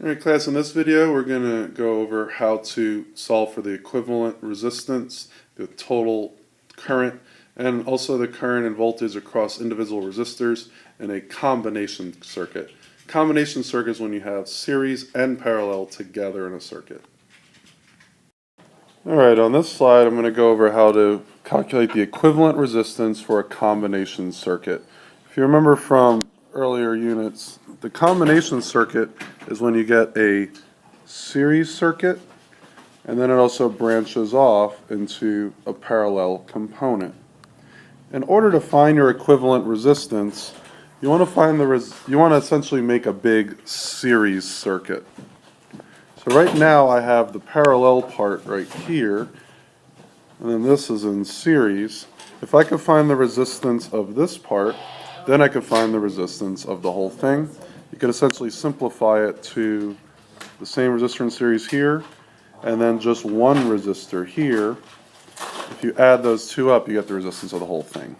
Alright class, in this video we're going to go over how to solve for the equivalent resistance, the total current, and also the current and voltage across individual resistors in a combination circuit. Combination circuit is when you have series and parallel together in a circuit. Alright, on this slide I'm going to go over how to calculate the equivalent resistance for a combination circuit. If you remember from earlier units, the combination circuit is when you get a series circuit and then it also branches off into a parallel component. In order to find your equivalent resistance, you want to essentially make a big series circuit. So right now I have the parallel part right here, and then this is in series. If I could find the resistance of this part, then I could find the resistance of the whole thing. You could essentially simplify it to the same resistor in series here, and then just one resistor here. If you add those two up, you get the resistance of the whole thing.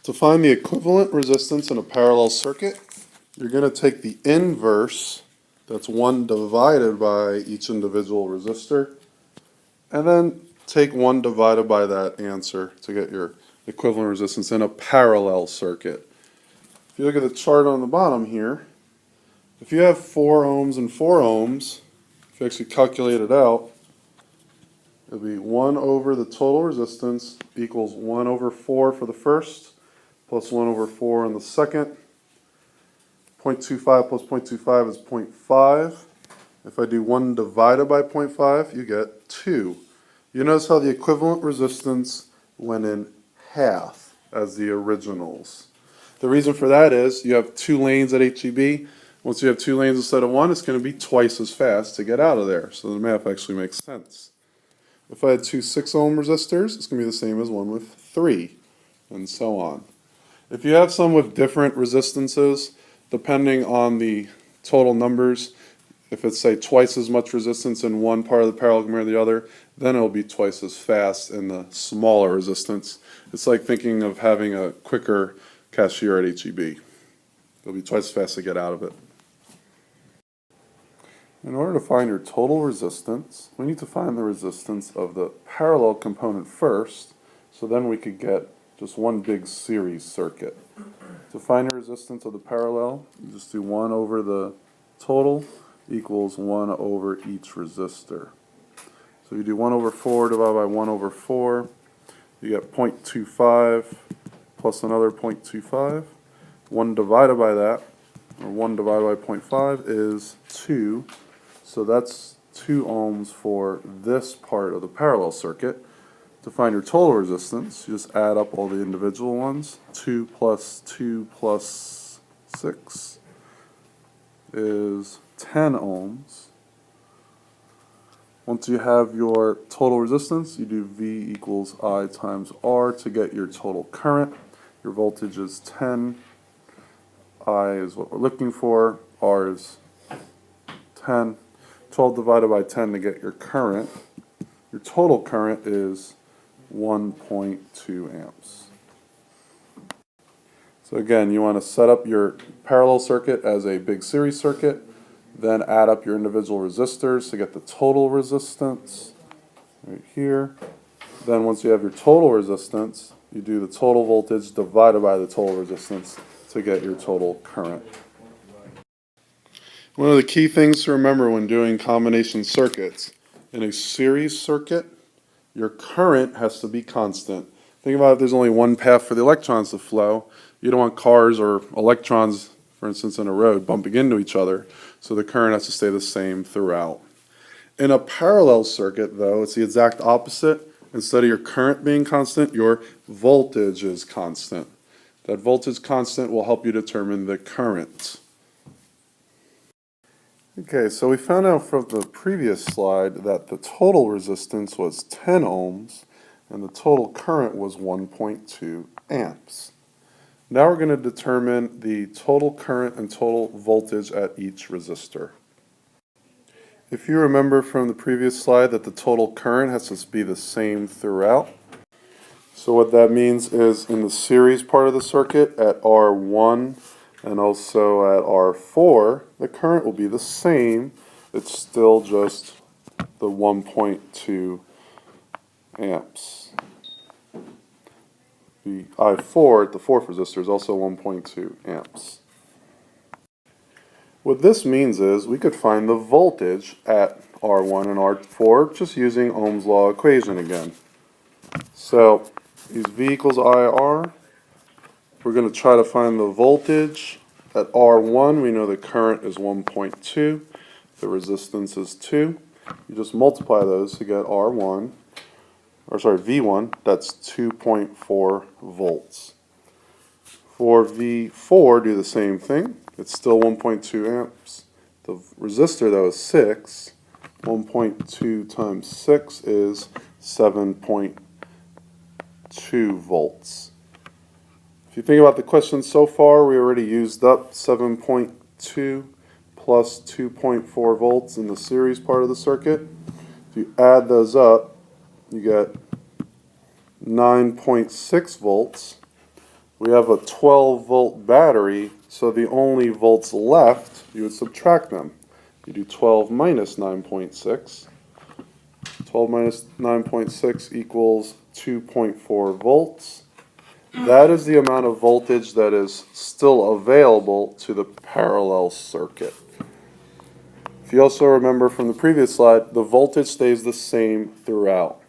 To find the equivalent resistance in a parallel circuit, you're going to take the inverse, that's 1 divided by each individual resistor, and then take 1 divided by that answer to get your equivalent resistance in a parallel circuit. If you look at the chart on the bottom here, if you have 4 ohms and 4 ohms, if you actually calculate it out, it'll be 1 over the total resistance equals 1 over 4 for the first, plus 1 over 4 on the second. 0.25 plus 0.25 is 0.5. If I do 1 divided by 0.5, you get 2. You notice how the equivalent resistance went in half as the originals. The reason for that is you have 2 lanes at HEB. Once you have 2 lanes instead of 1, it's going to be twice as fast to get out of there. So the math actually makes sense. If I had 2 6-ohm resistors, it's going to be the same as one with 3, and so on. If you have some with different resistances, depending on the total numbers, if it's, say, twice as much resistance in one part of the parallel compared to the other, then it'll be twice as fast in the smaller resistance. It's like thinking of having a quicker cashier at HEB. It'll be twice as fast to get out of it. In order to find your total resistance, we need to find the resistance of the parallel component first, so then we could get just one big series circuit. To find the resistance of the parallel, you just do 1 over the total equals 1 over each resistor. So you do 1 over 4 divided by 1 over 4, you get 0.25 plus another 0.25. 1 divided by that, or 1 divided by 0.5 is 2. So that's 2 ohms for this part of the parallel circuit. To find your total resistance, you just add up all the individual ones. 2 plus 2 plus 6 is 10 ohms. Once you have your total resistance, you do V equals I times R to get your total current. Your voltage is 10. I is what we're looking for. R is 10. 12 divided by 10 to get your current. Your total current is 1.2 amps. So again, you want to set up your parallel circuit as a big series circuit, then add up your individual resistors to get the total resistance right here. Then once you have your total resistance, you do the total voltage divided by the total resistance to get your total current. One of the key things to remember when doing combination circuits, in a series circuit, your current has to be constant. Think about if there's only one path for the electrons to flow. You don't want cars or electrons, for instance, in a road bumping into each other, so the current has to stay the same throughout. In a parallel circuit, though, it's the exact opposite. Instead of your current being constant, your voltage is constant. That voltage constant will help you determine the current. Okay, so we found out from the previous slide that the total resistance was 10 ohms and the total current was 1.2 amps. Now we're going to determine the total current and total voltage at each resistor. If you remember from the previous slide that the total current has to be the same throughout, so what that means is in the series part of the circuit at R1, And also at R4, the current will be the same. It's still just the 1.2 amps. The I4 at the fourth resistor is also 1.2 amps. What this means is we could find the voltage at R1 and R4 just using Ohm's law equation again. So use V equals IR. We're going to try to find the voltage at R1. We know the current is 1.2. The resistance is 2. You just multiply those to get R1, or sorry, V1, that's 2.4 volts. For V4, do the same thing. It's still 1.2 amps. The resistor, though, is 6. 1.2 times 6 is 7.2 volts. If you think about the question so far, we already used up 7.2 plus 2.4 volts in the series part of the circuit. If you add those up, you get 9.6 volts. We have a 12 volt battery, so the only volts left, you would subtract them. You do 12 minus 9.6. 12 minus 9.6 equals 2.4 volts. That is the amount of voltage that is still available to the parallel circuit. If you also remember from the previous slide, the voltage stays the same throughout.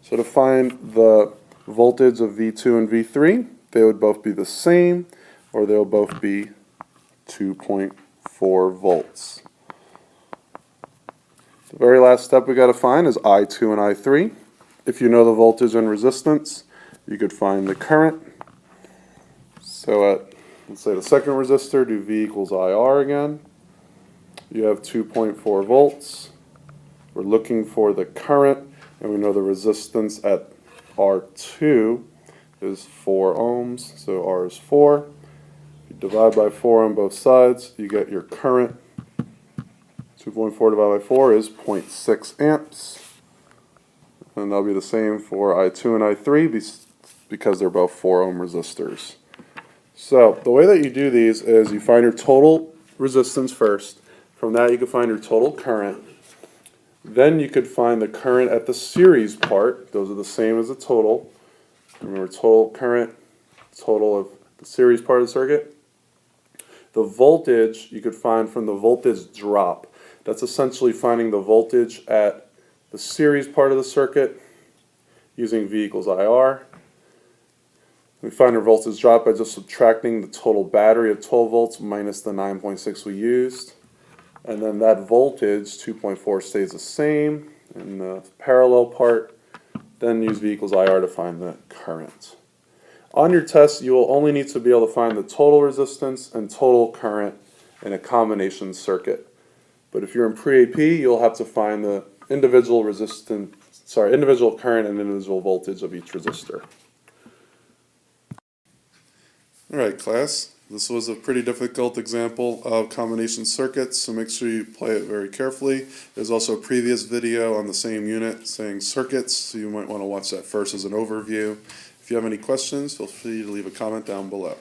So to find the voltage of V2 and V3, they would both be the same, or they'll both be 2.4 volts. The very last step we got to find is I2 and I3. If you know the voltage and resistance, you could find the current. So at, let's say, the second resistor, do V equals IR again. You have 2.4 volts. We're looking for the current, and we know the resistance at R2 is 4 ohms, so R is 4. You divide by 4 on both sides, you get your current. 2.4 divided by 4 is 0.6 amps. And that'll be the same for I2 and I3 because they're both 4 ohm resistors. So the way that you do these is you find your total resistance first. From that you can find your total current. Then you could find the current at the series part. Those are the same as the total. Remember, total current, total of the series part of the circuit. The voltage you could find from the voltage drop. That's essentially finding the voltage at the series part of the circuit using V equals IR. We find our voltage drop by just subtracting the total battery of 12 volts minus the 9.6 we used. And then that voltage, 2.4, stays the same in the parallel part. Then use V equals IR to find the current. On your test, you will only need to be able to find the total resistance and total current in a combination circuit. But if you're in pre-AP, you'll have to find the individual current and individual voltage of each resistor. All right, class. This was a pretty difficult example of combination circuits, so make sure you play it very carefully. There's also a previous video on the same unit saying circuits, so you might want to watch that first as an overview. If you have any questions, feel free to leave a comment down below.